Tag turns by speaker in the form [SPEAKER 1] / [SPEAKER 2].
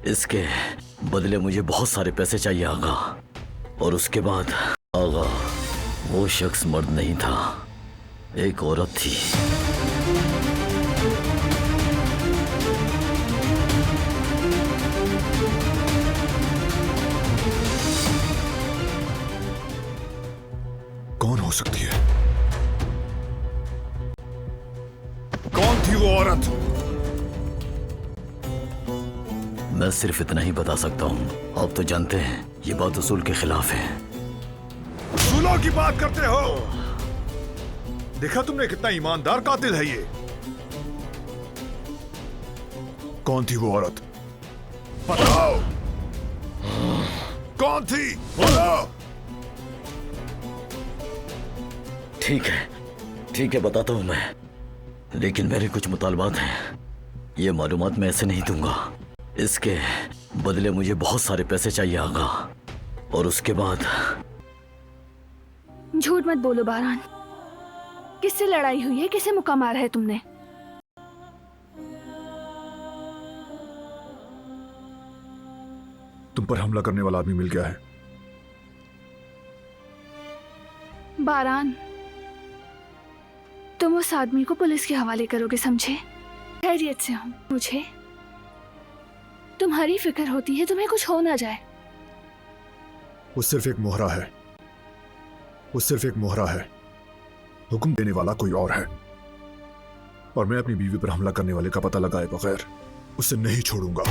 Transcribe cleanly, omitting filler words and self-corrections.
[SPEAKER 1] इसके बदले मुझे बहुत सारे पैसे चाहिए आगा। और उसके बाद आगा, वो शख्स मर्द नहीं था, एक औरत थी।
[SPEAKER 2] कौन हो सकती है? कौन थी वो औरत?
[SPEAKER 1] मैं सिर्फ इतना ही बता सकता हूँ। आप तो जानते हैं ये बात उसूल के खिलाफ है।
[SPEAKER 2] उसूलों की बात करते हो? देखा तुमने कितना ईमानदार कातिल है ये। कौन थी वो औरत? बताओ, कौन थी? बताओ।
[SPEAKER 1] ठीक है बताता हूँ मैं, लेकिन मेरे कुछ मुतालबात हैं। ये मालूमात मैं ऐसे नहीं दूंगा। इसके बदले मुझे बहुत सारे पैसे चाहिए आगा। और उसके बाद
[SPEAKER 3] झूठ मत बोलो बारान। किससे लड़ाई हुई है? किसे मुक्का मारा है तुमने?
[SPEAKER 2] तुम पर हमला करने वाला आदमी मिल गया है।
[SPEAKER 3] बारान, तुम उस आदमी को पुलिस के हवाले करोगे, समझे? खैरियत से हूं। मुझे तुम्हारी फिक्र होती है तुम्हें कुछ हो ना जाए।
[SPEAKER 2] वो सिर्फ एक मोहरा है। वो सिर्फ एक मोहरा है। हुक्म देने वाला कोई और है। और मैं अपनी बीवी पर हमला करने वाले का पता लगाए बगैर उसे नहीं छोड़ूंगा।